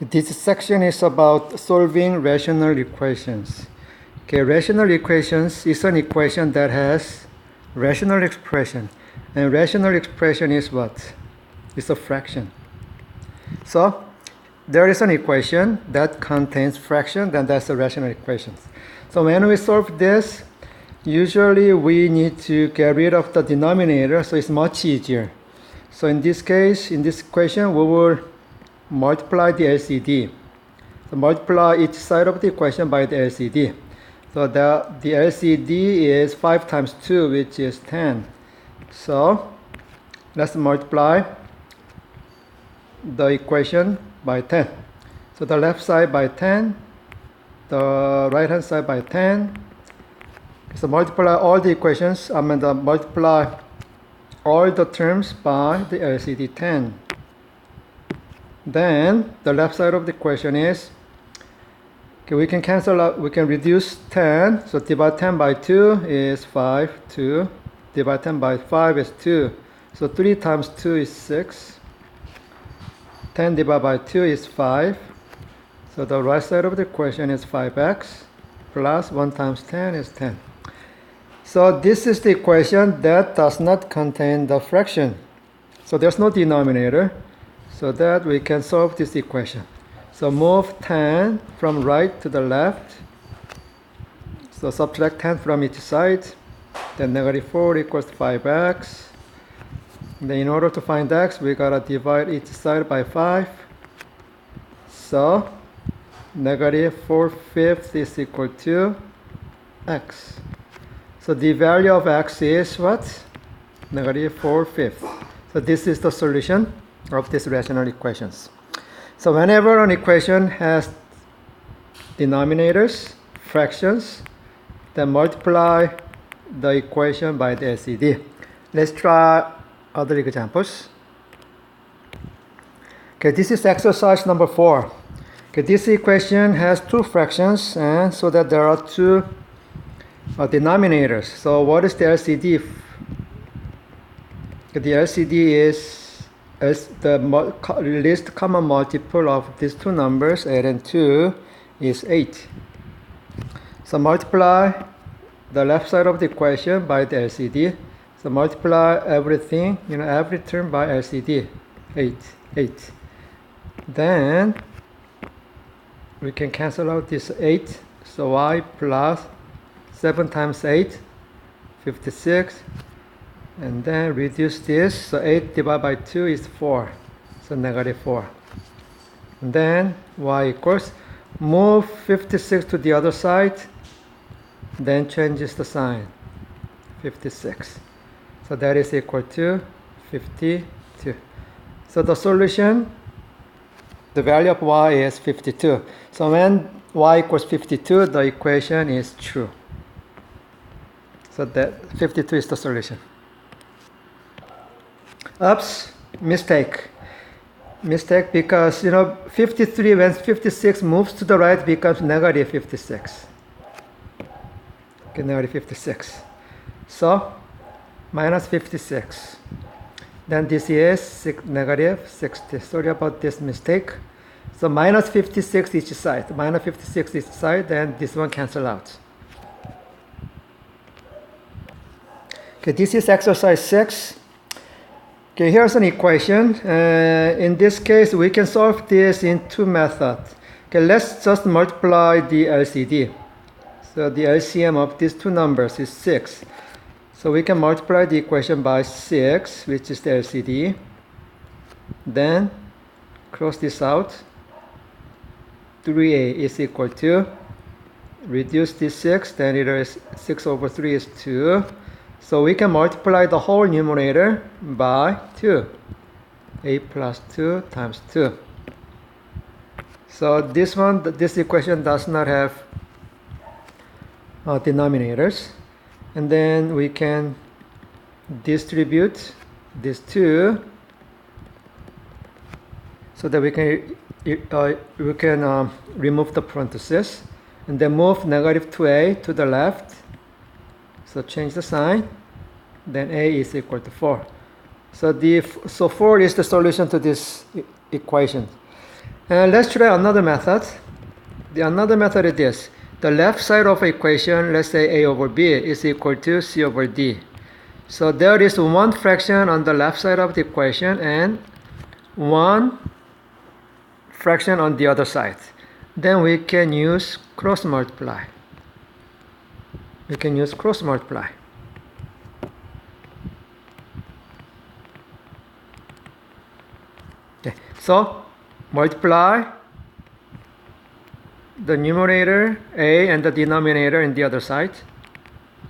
This section is about solving rational equations. Okay, rational equations is an equation that has rational expression. And rational expression is what? It's a fraction. So there is an equation that contains fraction, then that's a rational equation. So when we solve this, usually we need to get rid of the denominator, so it's much easier. So in this case, in this equation, we will multiply the LCD. So multiply each side of the equation by the LCD. So the LCD is 5 times 2, which is 10. So let's multiply the equation by 10. So the left side by 10, the right hand side by 10. So multiply all the equations, multiply all the terms by the LCD 10. Then the left side of the equation is, okay, we can cancel out, we can reduce 10. So divide 10 by 2 is 5, 2. Divide 10 by 5 is 2. So 3 times 2 is 6. 10 divided by 2 is 5. So the right side of the equation is 5x plus 1 times 10 is 10. So this is the equation that does not contain the fraction. So there's no denominator, so that we can solve this equation. So move 10 from right to the left. So subtract 10 from each side. Then negative 4 equals 5x. Then in order to find x, we gotta divide each side by 5. So negative 4/5 is equal to x. So the value of x is what? Negative 4/5. So this is the solution of these rational equations. So whenever an equation has denominators, fractions, then multiply the equation by the LCD. Let's try other examples. Okay, this is exercise number 4. Okay, this equation has two fractions, and so that there are two denominators. So what is the LCD? The LCD is the least common multiple of these two numbers, 8 and 2, is 8. So multiply the left side of the equation by the LCD. So multiply everything, every term by LCD, 8, 8. Then we can cancel out this 8. So y plus 7 times 8, 56. And then reduce this. So 8 divided by 2 is 4. So negative 4. And then y equals, move 56 to the other side. Then changes the sign, 56. So that is equal to 52. So the solution, the value of y is 52. So when y equals 52, the equation is true. So that 52 is the solution. Oops, mistake. Mistake because 53, when 56 moves to the right, becomes negative 56. Okay, negative 56. So minus 56. Then this is negative 60. Sorry about this mistake. So minus 56 each side. Minus 56 each side, then this one cancel out. Okay, this is exercise 6. Okay, here's an equation. In this case, we can solve this in two methods. Okay, let's just multiply the LCD. So the LCM of these two numbers is 6. So we can multiply the equation by 6, which is the LCD. Then cross this out. 3a is equal to, reduce this 6, then it is 6 over 3 is 2. So we can multiply the whole numerator by 2. A plus 2 times 2. So this equation does not have denominators. And then we can distribute these 2 so that we can remove the parentheses. And then move negative 2a to the left. So change the sign, then a is equal to 4. So 4 is the solution to this equation. And let's try another method. The another method is this. The left side of equation, let's say a over b, is equal to c over d. So there is one fraction on the left side of the equation and one fraction on the other side. Then we can use cross multiply. We can use cross multiply. Okay, so multiply the numerator a and the denominator in the other side,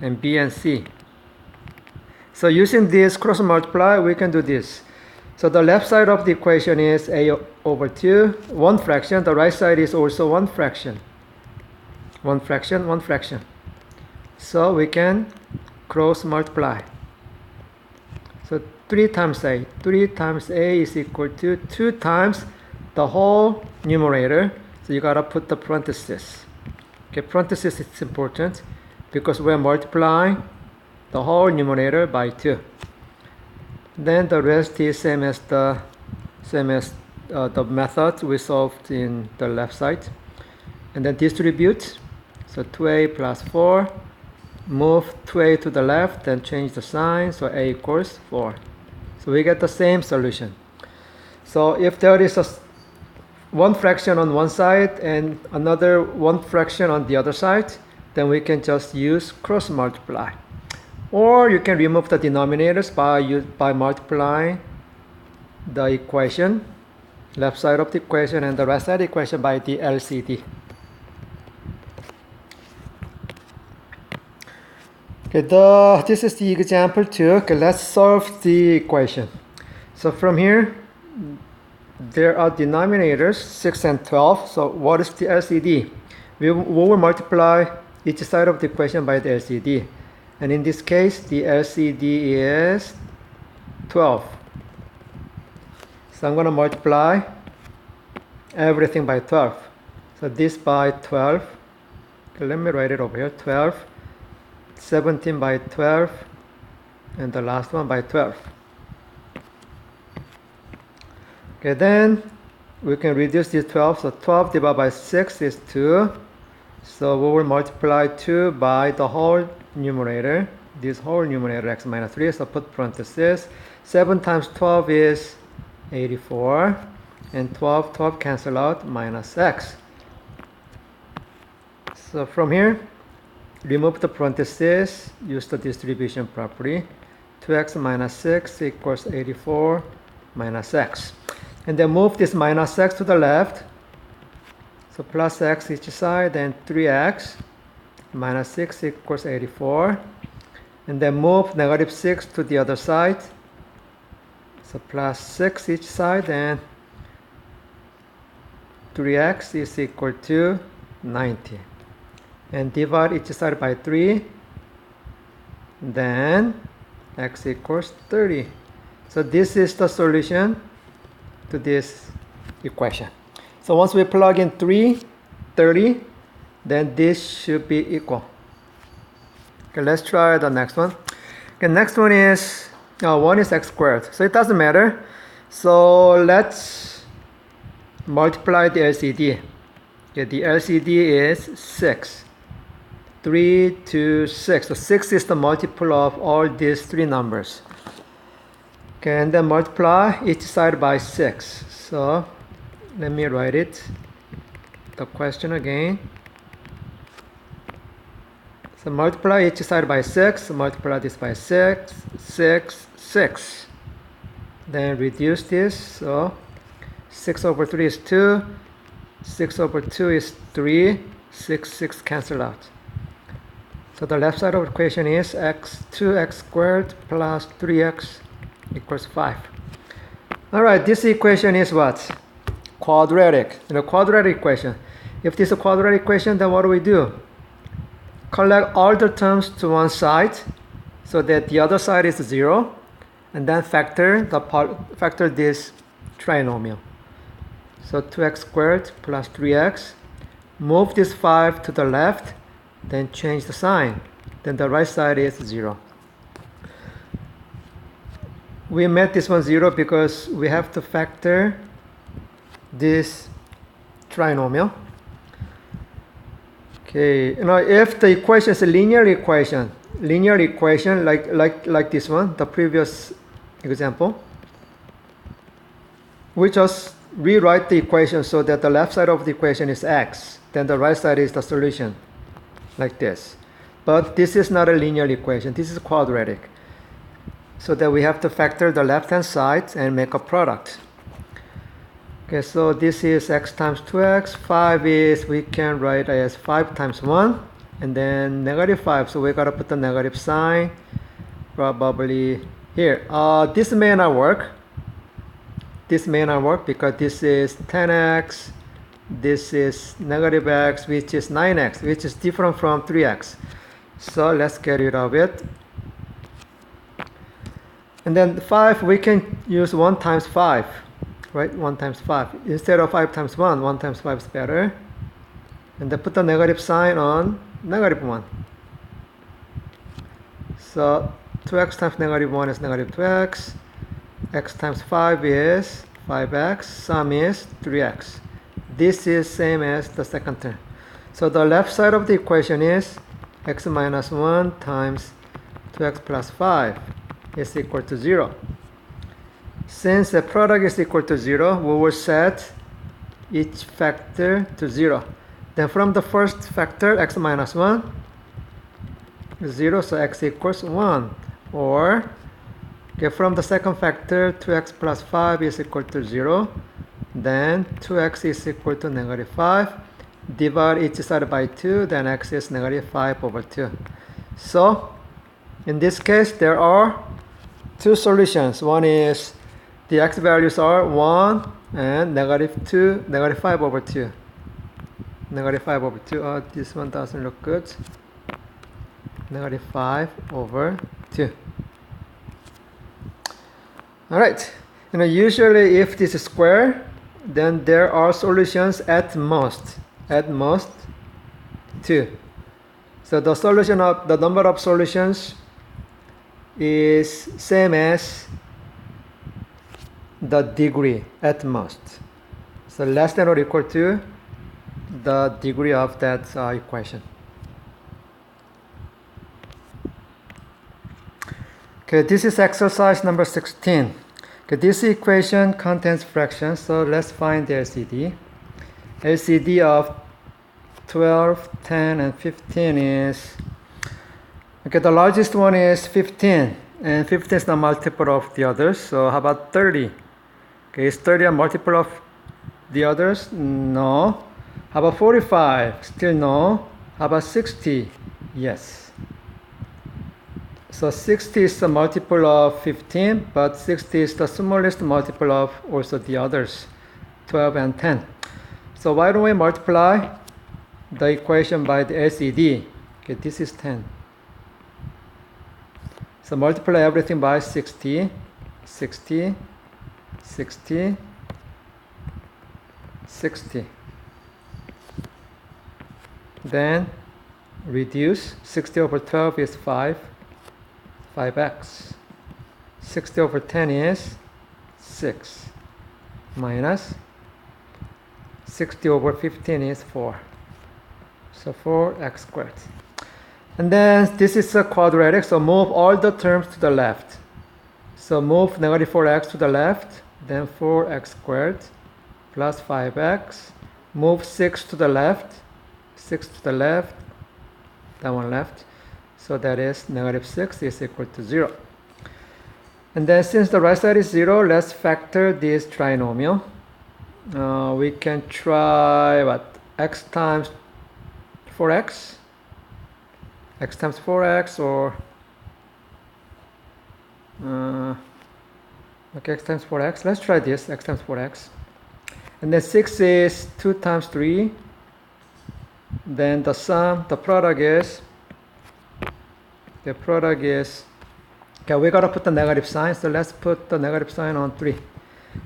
and b and c. So using this cross multiply, we can do this. So the left side of the equation is a over 2, one fraction. The right side is also one fraction. One fraction, one fraction. So we can cross multiply. So 3 times a. 3 times a is equal to 2 times the whole numerator. So you gotta put the parenthesis. Okay, parenthesis is important because we're multiplying the whole numerator by 2. Then the rest is same as the method we solved in the left side. And then distribute. So 2a plus 4. Move 2a to the left, then change the sign. So a equals 4. So we get the same solution. So if there is one fraction on one side and another one fraction on the other side, then we can just use cross multiply. Or you can remove the denominators by multiplying the equation, left side of the equation and the right side of the equation by the LCD. Okay, this is the example 2. Okay, let's solve the equation. So from here, there are denominators 6 and 12. So what is the LCD? We will multiply each side of the equation by the LCD. And in this case, the LCD is 12. So I'm going to multiply everything by 12. So this by 12. Okay, let me write it over here. 12. 17 by 12. And the last one by 12. Okay, then we can reduce this 12. So 12 divided by 6 is 2. So we will multiply 2 by the whole numerator, this whole numerator x minus 3, so put parenthesis. 7 times 12 is 84, and 12 cancel out, minus x. So from here, remove the parenthesis, use the distribution property. 2x minus 6 equals 84 minus x. And then move this minus x to the left. So plus x each side, and 3x minus 6 equals 84. And then move negative 6 to the other side. So plus 6 each side, and 3x is equal to 90. And divide each side by 3. Then x equals 30. So this is the solution to this equation. So once we plug in 30, then this should be equal. Okay, let's try the next one. Okay, next one is 1 is x squared. So it doesn't matter. So let's multiply the LCD. Okay, the LCD is 6. 3 to 6. So 6 is the multiple of all these 3 numbers. Okay, and then multiply each side by 6. So let me write it, the question again. So multiply each side by 6, multiply this by 6, 6, 6. Then reduce this, so 6 over 3 is 2, 6 over 2 is 3, 6 cancel out. So the left side of the equation is 2x squared plus 3x equals 5. Alright, this equation is what? Quadratic. Quadratic equation. If this is a quadratic equation, then what do? Collect all the terms to one side so that the other side is 0, and then factor this trinomial. So 2x squared plus 3x. Move this 5 to the left, then change the sign. Then the right side is 0. We made this one 0 because we have to factor this trinomial. Okay, if the equation is a linear equation like this one, the previous example, we just rewrite the equation so that the left side of the equation is x, then the right side is the solution, like this. But this is not a linear equation, this is quadratic. So that we have to factor the left-hand side and make a product. Okay, so this is x times 2x, 5 is, we can write as 5 times 1, and then negative 5, so we gotta put the negative sign, probably here. This may not work. This may not work because this is 10x, this is negative x, which is 9x, which is different from 3x. So let's get rid of it. And then 5, we can use 1 times 5, right? 1 times 5. Instead of 5 times 1, 1 times 5 is better. And then put the negative sign on negative 1. So 2x times negative 1 is negative 2x. X times 5 is 5x. Sum is 3x. This is same as the second term. So the left side of the equation is x minus 1 times 2x plus 5 is equal to 0. Since the product is equal to 0, we will set each factor to 0. Then from the first factor, x minus 1 is 0, so x equals 1. Or okay, from the second factor, 2x plus 5 is equal to 0. Then 2x is equal to negative 5. Divide each side by 2, then x is negative 5 over 2. So in this case, there are two solutions. One is the x values are 1 and negative 2, negative 5 over 2. Negative 5 over 2. This one doesn't look good. Negative 5 over 2. Alright. Usually if this is square, then there are solutions at most. At most 2. So the solution of the number of solutions is same as the degree at most. So less than or equal to the degree of that equation. Okay, this is exercise number 16. Okay, this equation contains fractions, so let's find the LCD. LCD of 12, 10, and 15 is, okay, the largest one is 15, and 15 is the multiple of the others, so how about 30? Okay, is 30 a multiple of the others? No. How about 45? Still no. How about 60? Yes. So 60 is the multiple of 15, but 60 is the smallest multiple of also the others, 12 and 10. So why don't we multiply the equation by the LCD? Okay, this is 10. So multiply everything by 60, 60, 60, 60. Then reduce. 60 over 12 is 5x. 60 over 10 is 6. Minus 60 over 15 is 4. So 4x squared. And then this is a quadratic, so move all the terms to the left. So move negative 4x to the left, then 4x squared plus 5x. Move 6 to the left, 6 to the left, that one left. So that is negative 6 is equal to 0. And then since the right side is 0, let's factor this trinomial. We can try what? X times 4x? X times 4x or okay, x times 4x. Let's try this, x times 4x. And then 6 is 2 times 3. Then the sum, the product is, okay, we gotta put the negative sign, so let's put the negative sign on 3.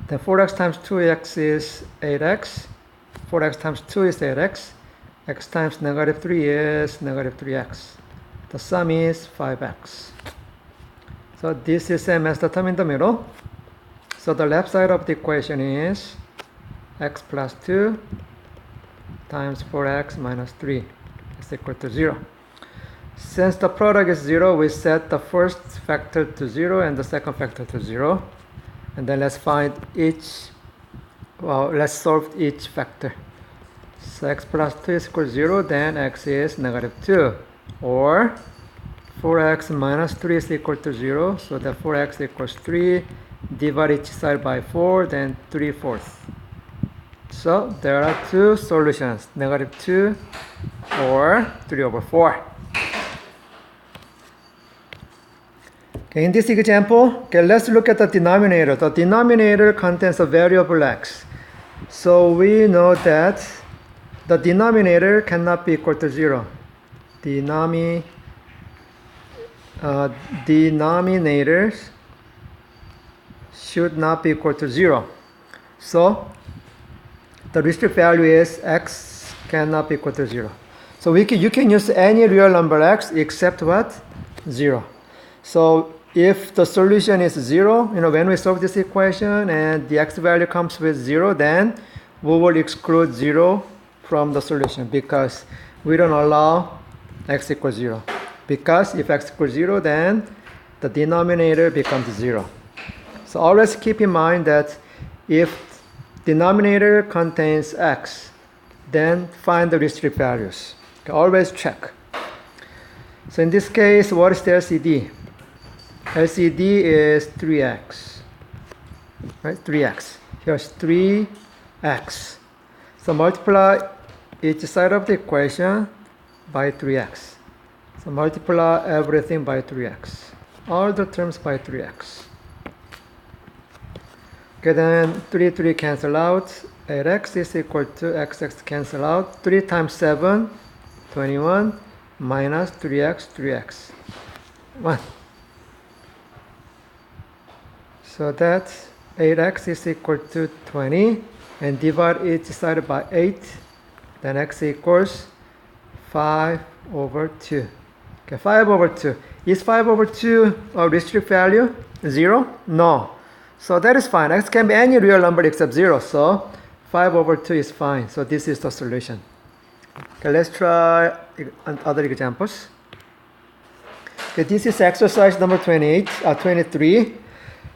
Then 4x times 2x is 8x. 4x times 2 is 8x. X times negative 3 is negative 3x. The sum is 5x. So this is same as the term in the middle. So the left side of the equation is x plus 2 times 4x minus 3 is equal to 0. Since the product is 0, we set the first factor to 0 and the second factor to 0. And then let's solve each factor. So x plus 2 is equal to 0, then x is negative 2. Or 4x minus 3 is equal to 0, so that 4x equals 3. Divide each side by 4, then 3/4. So there are two solutions, negative 2 or 3/4. Okay, in this example, okay, let's look at the denominator. The denominator contains a variable x. So we know that the denominator cannot be equal to 0. Denominators should not be equal to 0. So the restrict value is x cannot be equal to 0. So you can use any real number x except what? 0. So if the solution is 0, when we solve this equation and the x value comes with 0, then we will exclude 0 from the solution because we don't allow x equals 0. Because if x equals 0, then the denominator becomes 0. So always keep in mind that if denominator contains x, then find the restrict values. Okay, always check. So in this case, what is the LCD? LCD is 3x. Right? 3x. Here's 3x. So multiply each side of the equation by 3x. So multiply everything by 3x. All the terms by 3x. Okay, then 3 cancel out. 8x is equal to xx cancel out. 3 times 7, 21, minus 3x. 1. So that's 8x is equal to 20. And divide each side by 8. Then x equals 5/2. Okay, 5/2. Is 5/2 a restrict value? 0? No. So that is fine. X can be any real number except 0. So 5/2 is fine. So this is the solution. Okay, let's try other examples. Okay, this is exercise number 23.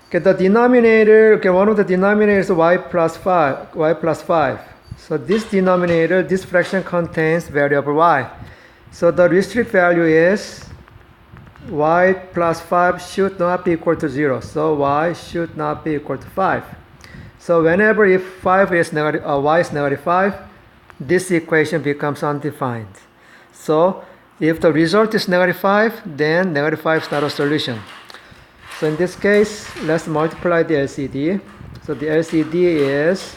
Okay, the denominator, one of the denominators is y plus 5. So this denominator, this fraction contains variable y. So the restrict value is y plus 5 should not be equal to 0. So y should not be equal to 5. So whenever if 5 is negative, y is negative 5, this equation becomes undefined. So if the result is negative 5, then negative 5 is not a solution. So in this case, let's multiply the LCD. So the LCD is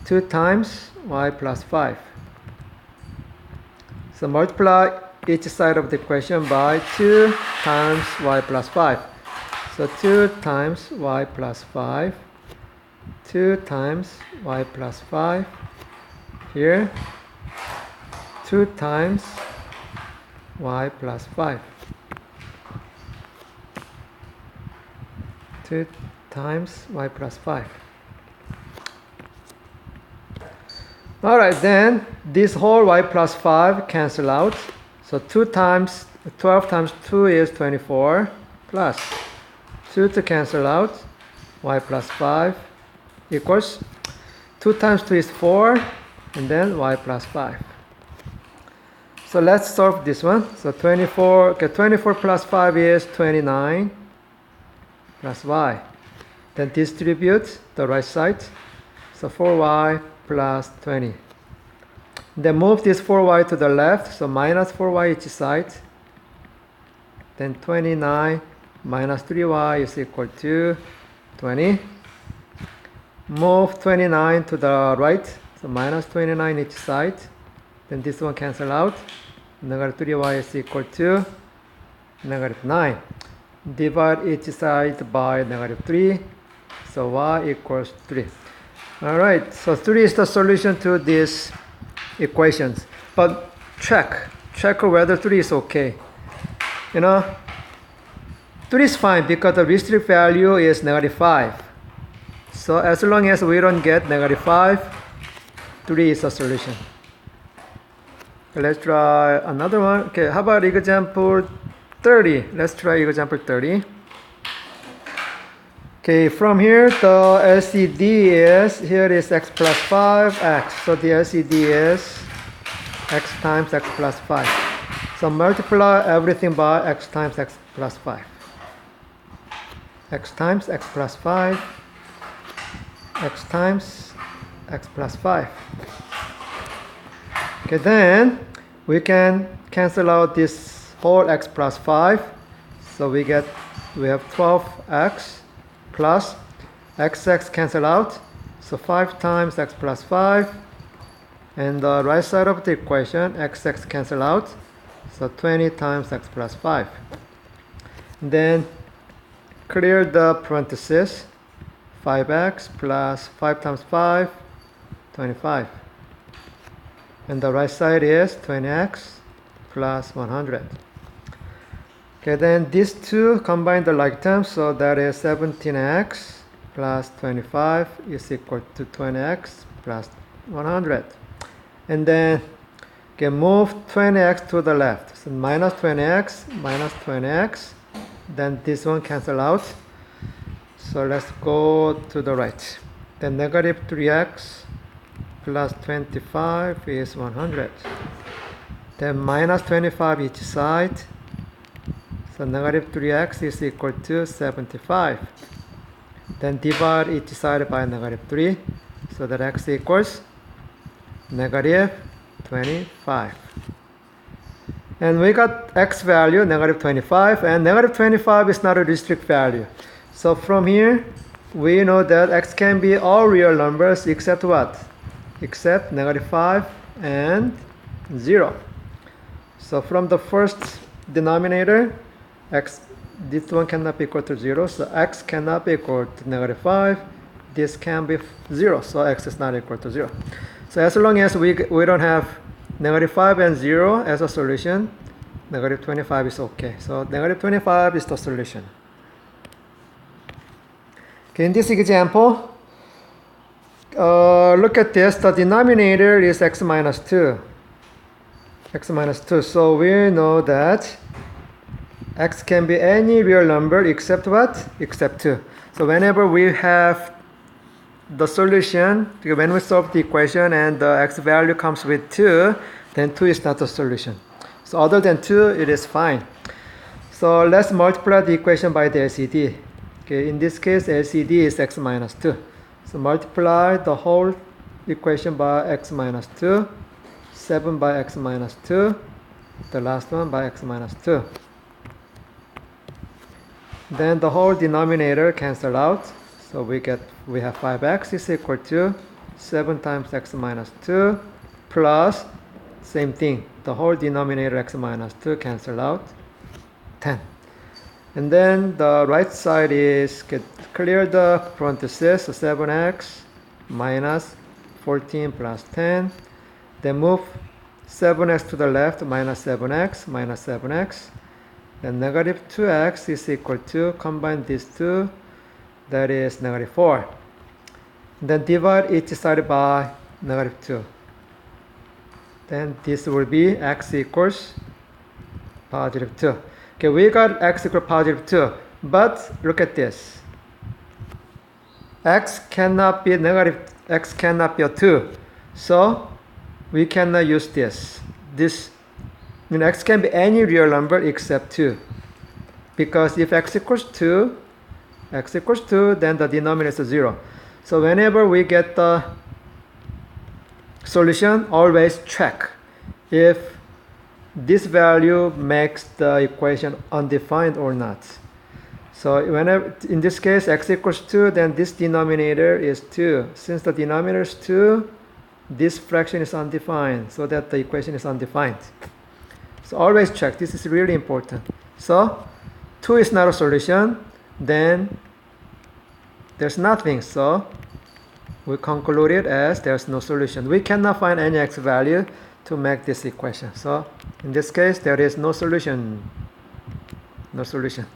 2 times y plus 5. So multiply each side of the equation by 2 times y plus 5. So 2 times y plus 5. 2 times y plus 5. Here, 2 times y plus 5. 2 times y plus 5. Alright, then this whole y plus 5 cancel out. So 12 times 2 is 24 plus 2 to cancel out. Y plus 5 equals 2 times 2 is 4 and then y plus 5. So let's solve this one. So 24 plus 5 is 29 plus y. Then distribute the right side. So 4y plus 20. Then move this 4y to the left. So minus 4y each side. Then 29 minus 3y is equal to 20. Move 29 to the right. So minus 29 each side. Then this one cancel out. Negative 3y is equal to negative 9. Divide each side by negative 3. So y equals 3. Alright, so 3 is the solution to these equations. But check whether 3 is okay. 3 is fine because the restrict value is negative 5. So as long as we don't get negative 5, 3 is a solution. Let's try another one. Okay, how about example 30? Let's try example 30. Okay, from here the LCD is, here is x plus 5x. So the LCD is x times x plus 5. So multiply everything by x times x plus 5. X times x plus 5. X times x plus 5. Okay, then we can cancel out this whole x plus 5. So we have 12x plus xx cancel out. So 5 times x plus 5. And the right side of the equation, xx cancel out. So 20 times x plus 5. And then clear the parentheses. 5x plus 5 times 5, 25. And the right side is 20x plus 100. Okay, then these two combine the like terms, so that is 17x plus 25 is equal to 20x plus 100. And then move 20x to the left. So minus 20x, then this one cancel out. So let's go to the right. Then negative 3x plus 25 is 100. Then minus 25 each side. So negative 3x is equal to 75. Then divide each side by negative 3. So that x equals negative 25. And we got x value, negative 25. And negative 25 is not a discrete value. So from here, we know that x can be all real numbers except what? Except negative 5 and 0. So from the first denominator, x, this one cannot be equal to 0. So x cannot be equal to negative 5. This can be 0. So x is not equal to 0. So as long as we don't have negative 5 and 0 as a solution, negative 25 is okay. So negative 25 is the solution. Okay, in this example, look at this. The denominator is x minus 2. X minus 2. So we know that x can be any real number except what? Except 2. So whenever we have the solution, when we solve the equation and the x value comes with 2, then 2 is not the solution. So other than 2, it is fine. So let's multiply the equation by the LCD. Okay, in this case, LCD is x minus 2. So multiply the whole equation by x minus 2, 7 by x minus 2, the last one by x minus 2. Then the whole denominator cancel out. So we have 5x is equal to 7 times x minus 2 plus, same thing, the whole denominator x minus 2 cancel out, 10. And then the right side is clear the parentheses, so 7x minus 14 plus 10. Then move 7x to the left, minus 7x. Then negative 2x is equal to, combine these two, that is negative 4. Then divide each side by negative 2. Then this will be x equals positive 2. Okay, we got x equal positive 2. But look at this. X cannot be negative, x cannot be a 2. So we cannot use this. X can be any real number except 2. Because if x equals 2, then the denominator is 0. So whenever we get the solution, always check if this value makes the equation undefined or not. So whenever, in this case, x equals 2, then this denominator is 2. Since the denominator is 2, this fraction is undefined, so that the equation is undefined. So always check. This is really important. So 2 is not a solution, then there's nothing. So we conclude it as there's no solution. We cannot find any x value to make this equation. So in this case, there is no solution. No solution.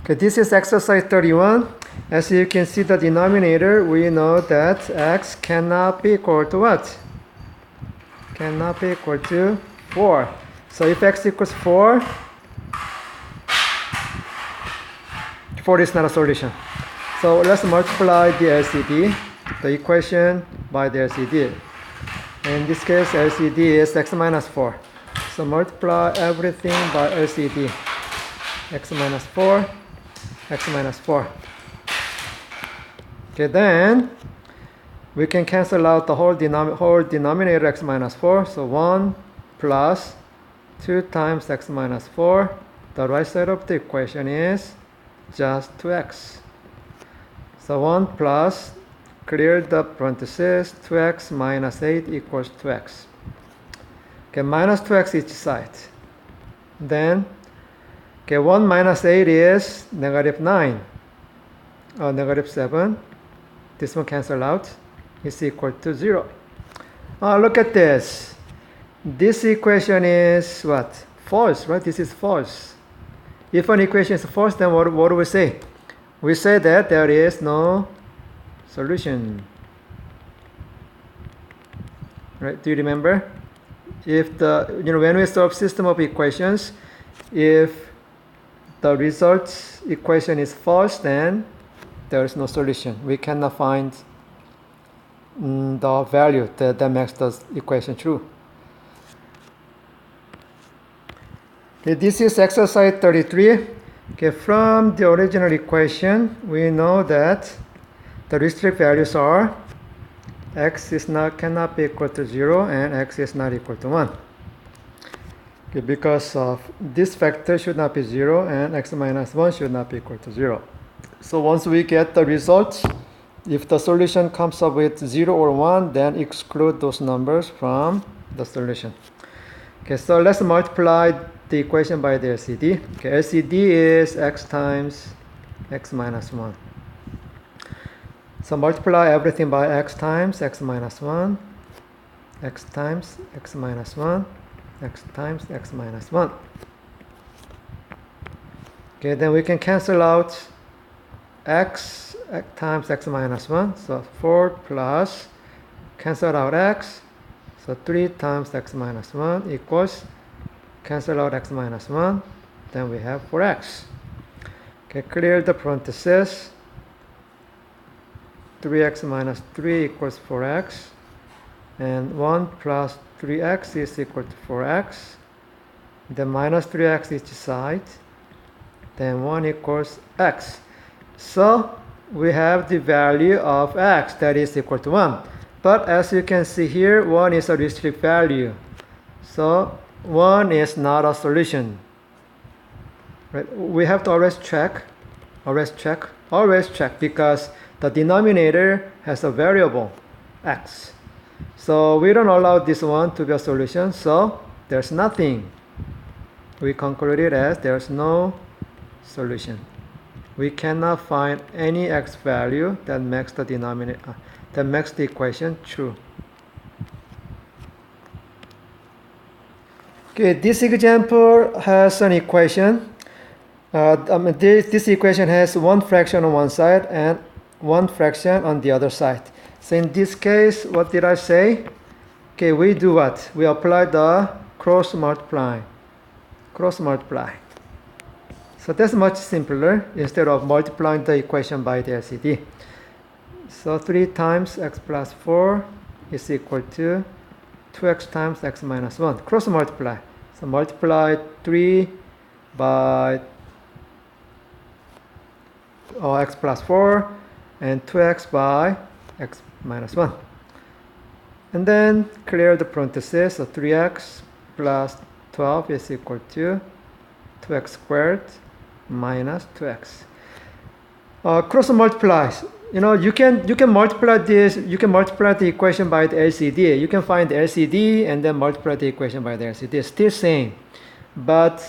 Okay, this is exercise 31. As you can see the denominator, we know that x cannot be equal to what? Cannot be equal to 4. So if x equals 4 is not a solution. So let's multiply the LCD, the equation by the LCD. In this case, LCD is x minus 4. So multiply everything by LCD. X minus 4, x minus 4. Okay, then we can cancel out the whole denominator x minus 4. So 1 plus 2 times x minus 4. The right side of the equation is just 2x. So 1 plus, clear the parentheses, 2x minus 8 equals 2x. Okay, minus 2x each side. Then, okay, 1 minus 8 is negative 9, or negative 7. This one cancel out. Is equal to 0. Look at this. This equation is what? False, right? This is false. If an equation is false, then what do we say? We say that there is no solution. Right? Do you remember? If when we solve system of equations, if the result equation is false, then there is no solution. We cannot find the value that makes the equation true. Okay, this is exercise 33. Okay, from the original equation, we know that the restrict values are x cannot be equal to 0 and x is not equal to 1. Okay, because of this factor should not be 0 and x minus 1 should not be equal to 0. So once we get the results, if the solution comes up with 0 or 1, then exclude those numbers from the solution. Okay, so let's multiply the equation by the LCD. Okay, LCD is x times x minus 1. So multiply everything by x times x minus 1, x times x minus 1, x times x minus 1. Okay, then we can cancel out x times x minus 1. So 4 plus, cancel out x. So 3 times x minus 1 equals, cancel out x minus 1. Then we have 4x. Okay, clear the parentheses. 3x minus 3 equals 4x. And 1 plus 3x is equal to 4x. Then minus 3x each side. Then 1 equals x. So we have the value of x that is equal to 1. But as you can see here, 1 is a restrict value. So 1 is not a solution. Right? We have to always check because the denominator has a variable x. So we don't allow this one to be a solution, so there's nothing. We concluded as there's no solution. We cannot find any x value that makes the denominator that makes the equation true. Okay, this example has an equation. This equation has one fraction on one side and one fraction on the other side. So in this case, what did I say? Okay, we do what? We apply the cross multiply. So that's much simpler instead of multiplying the equation by the LCD. So 3 times x plus 4 is equal to 2x times x minus 1. Cross multiply. So multiply 3 by x plus 4 and 2x by x minus 1. And then clear the parentheses. So 3x plus 12 is equal to 2x squared minus 2x. Cross multiplies. You can multiply this. You can multiply the equation by the LCD. You can find the LCD and then multiply the equation by the LCD. It's still same, but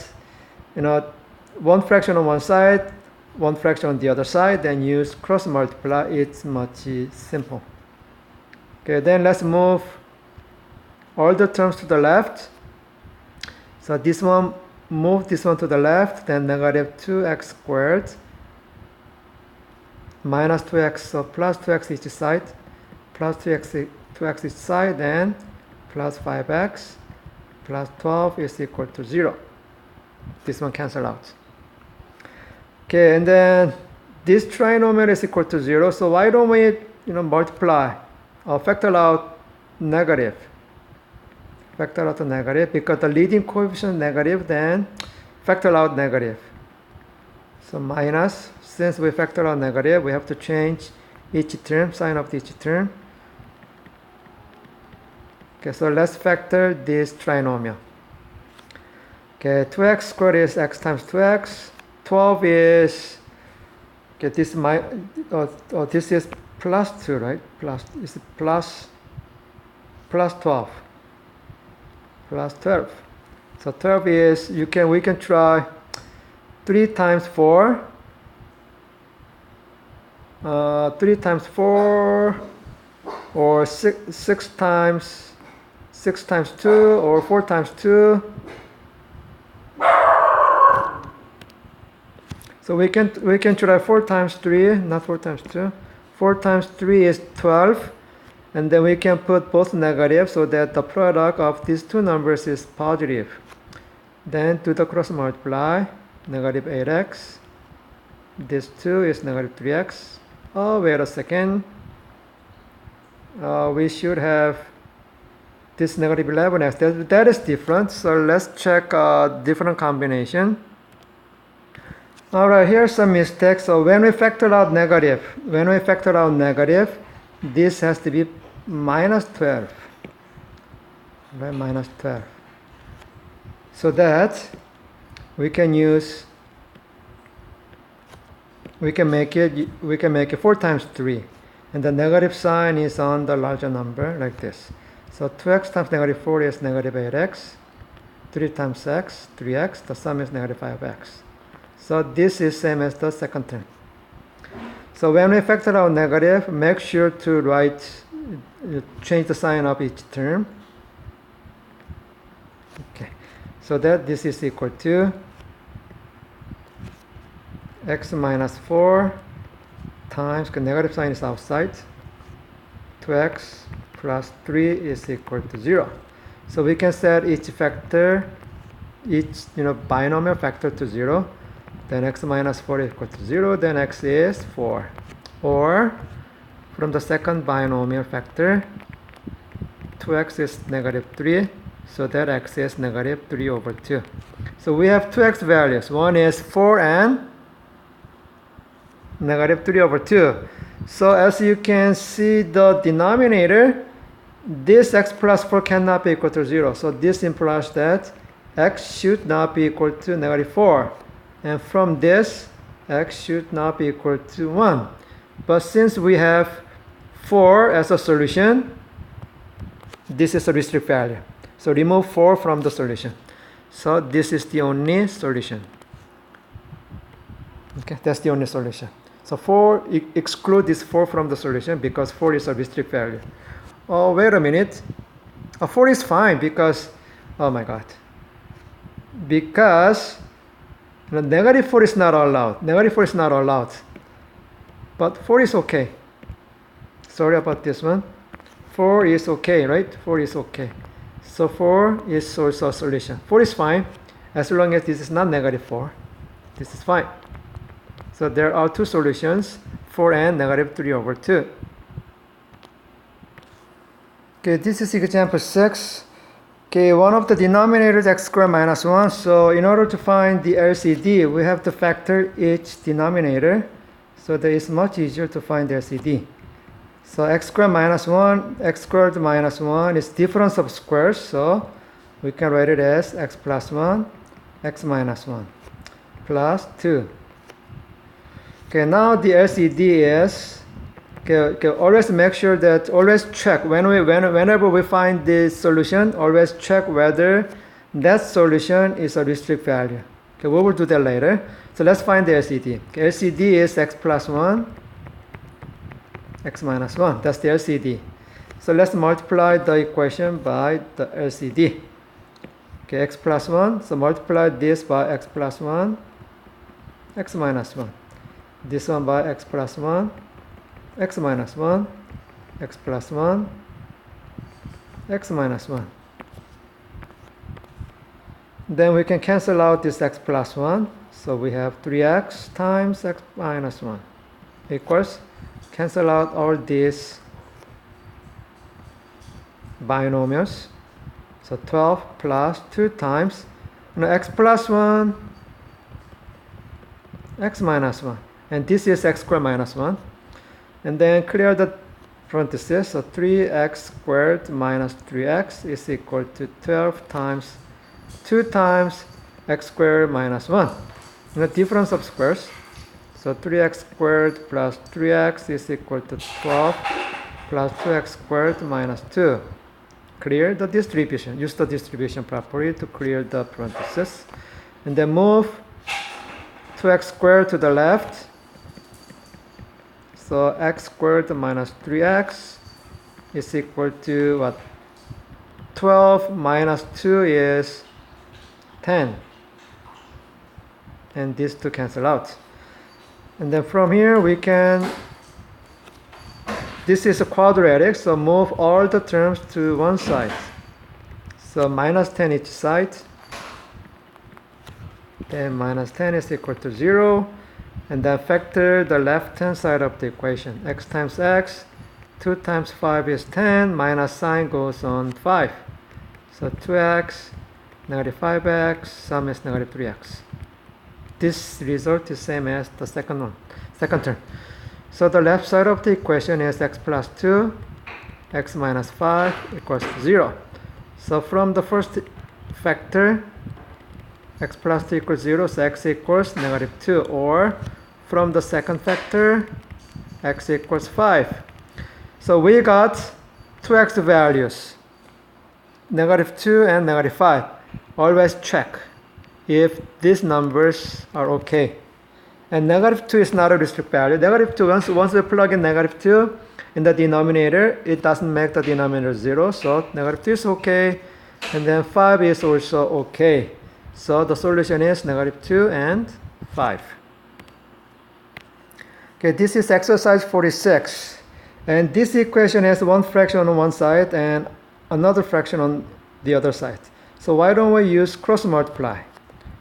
one fraction on one side, one fraction on the other side. Then use cross multiply. It's much simple. Okay, then let's move all the terms to the left. So this one, move this one to the left. Then negative 2x squared minus 2x, so plus 2x each side, plus 2x each side, then plus 5x plus 12 is equal to 0. This one cancel out. Okay, and then this trinomial is equal to 0, so why don't we multiply or factor out negative? Factor out the negative, because the leading coefficient is negative, then factor out negative. So minus, since we factor out negative, we have to change each term, sign of each term. Okay, so let's factor this trinomial. Okay, 2x squared is x times 2x. 12 is, okay, this this is plus 2, right? It's plus 12. Plus 12. So 12 is, we can try 3 times 4. 3 times 4, or 6 times 2, or 4 times 2. So we can try 4 times 3, not 4 times 2. 4 times 3 is 12. And then we can put both negative so that the product of these two numbers is positive. Then do the cross multiply, negative 8x. This 2 is negative 3x. Oh, wait a second. We should have this negative 11x. That is different. So let's check a different combination. All right, here's some mistake. So when we factor out negative, this has to be minus 12, right? Minus 12. So that we can make it 4 times 3, and the negative sign is on the larger number like this. So 2x times negative 4 is negative 8x. 3 times x, 3x. The sum is negative 5x. So this is same as the second term. So when we factor out negative, make sure to change the sign of each term. Okay, so that this is equal to x minus 4 times, the negative sign is outside, 2x plus 3 is equal to 0. So we can set each factor, binomial factor to 0. Then x minus 4 is equal to 0, then x is 4. Or from the second binomial factor, 2x is negative 3, so that x is negative 3 over 2. So we have two x values. One is 4 and negative 3 over 2. So as you can see, the denominator, this x plus 4 cannot be equal to 0. So this implies that x should not be equal to negative 4. And from this, x should not be equal to 1. But since we have 4 as a solution, this is a restrict value. So remove 4 from the solution. So this is the only solution. Okay, that's the only solution. So 4, exclude this 4 from the solution because 4 is a restrict value. Oh, wait a minute. 4 is fine because, oh my God. Because negative 4 is not allowed. Negative 4 is not allowed. But 4 is okay. Sorry about this one. 4 is okay, right? 4 is okay. So 4 is also a solution. 4 is fine as long as this is not negative 4. This is fine. So there are two solutions, 4 and negative 3 over 2. Okay, this is example 6. Okay, one of the denominators is x squared minus 1. So in order to find the LCD, we have to factor each denominator. So that it's much easier to find the LCD. So x squared minus 1 is difference of squares. So we can write it as x plus 1, x minus 1, plus 2. Okay, now the LCD is, okay, always make sure that, always check, whenever we find the solution, always check whether that solution is a restrict value. Okay, we will do that later. So let's find the LCD. Okay, LCD is x plus 1, x minus 1. That's the LCD. So let's multiply the equation by the LCD. Okay, x plus 1. So multiply this by x plus 1, x minus 1. this one by x plus 1, x minus 1, x plus 1, x minus 1. Then we can cancel out this x plus 1. So we have 3x times x minus 1 equals, cancel out all these binomials. So 12 plus 2 times x plus 1, x minus 1. And this is x squared minus 1. And then clear the parentheses. So 3x squared minus 3x is equal to 12 times 2 times x squared minus 1. And the difference of squares. So 3x squared plus 3x is equal to 12 plus 2x squared minus 2. Clear the distribution. Use the distribution property to clear the parentheses. And then move 2x squared to the left. So x squared minus 3x is equal to what? 12 minus 2 is 10. And these two cancel out. And then from here we can, this is a quadratic, so move all the terms to one side. So minus 10 each side. Then minus 10 is equal to 0. And then factor the left-hand side of the equation. X times x, 2 times 5 is 10, minus sign goes on 5. So 2x, negative 5x, sum is negative 3x. This result is same as the second term. So the left side of the equation is x plus 2, x minus 5 equals to 0. So from the first factor, x plus 2 equals 0, so x equals negative 2. Or from the second factor, x equals 5. So we got two x values, negative 2 and negative 5. Always check if these numbers are okay. And negative 2 is not a restrict value. Negative 2, once we plug in negative 2 in the denominator, it doesn't make the denominator 0. So negative 2 is okay. And then 5 is also okay. So the solution is negative 2 and 5. Okay, this is exercise 46. And this equation has one fraction on one side and another fraction on the other side. So why don't we use cross multiply?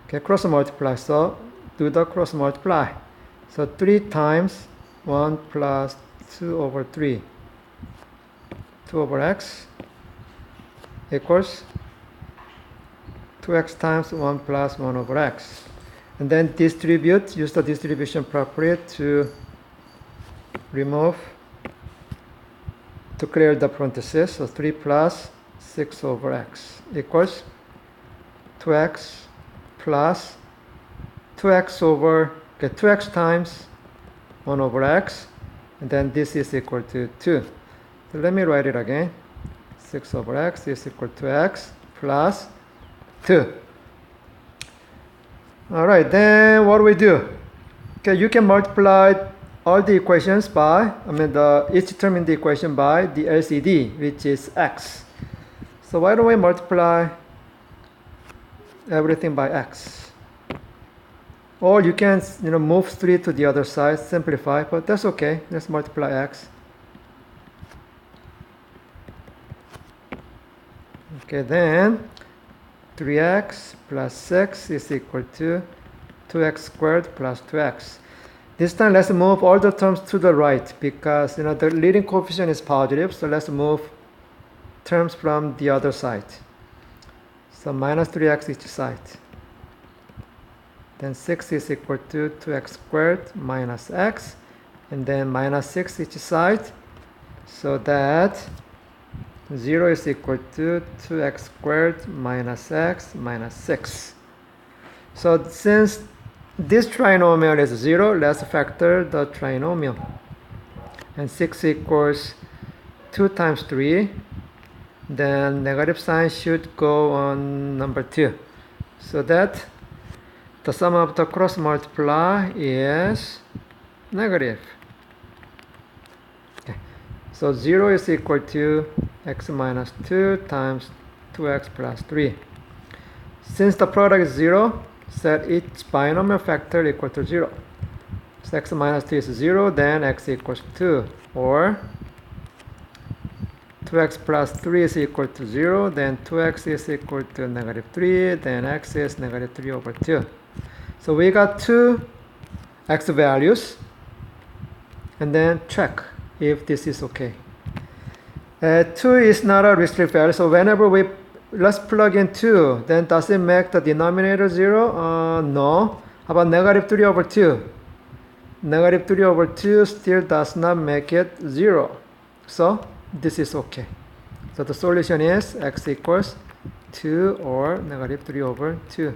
Okay, cross multiply. So do the cross multiply. So 3 times 1 plus 2 over 3. 2 over x equals 2x times 1 plus 1 over x. And then distribute, use the distribution property to remove, to clear the parentheses. So 3 plus 6 over x equals 2x plus 2x over, okay, 2x times 1 over x. And then this is equal to 2. So let me write it again. 6 over x is equal to x plus 2. All right, then what do we do? Okay, you can multiply all the equations by, each term in the equation by the LCD, which is x. So why don't we multiply everything by x? Or you can, move 3 to the other side, simplify, but that's okay. Let's multiply x. Okay, then 3x plus 6 is equal to 2x squared plus 2x. This time let's move all the terms to the right because the leading coefficient is positive, so let's move terms from the other side. So minus 3x each side. Then 6 is equal to 2x squared minus x, and then minus 6 each side, so that 0 is equal to 2x squared minus x minus 6. So since this trinomial is 0, let's factor the trinomial. And 6 equals 2 times 3. Then negative sign should go on number 2. So that the sum of the cross multiply is negative. Okay. So 0 is equal to x minus 2 times 2x plus 3. Since the product is 0, set each binomial factor equal to 0. So x minus 2 is 0, then x equals 2. Or 2x plus 3 is equal to 0, then 2x is equal to negative 3, then x is negative 3 over 2. So we got two x values, and then check if this is okay. 2 is not a restrict value, so whenever let's plug in 2, then does it make the denominator 0? No. How about negative 3 over 2? Negative 3 over 2 still does not make it 0. So this is okay. So the solution is x equals 2 or negative 3 over 2.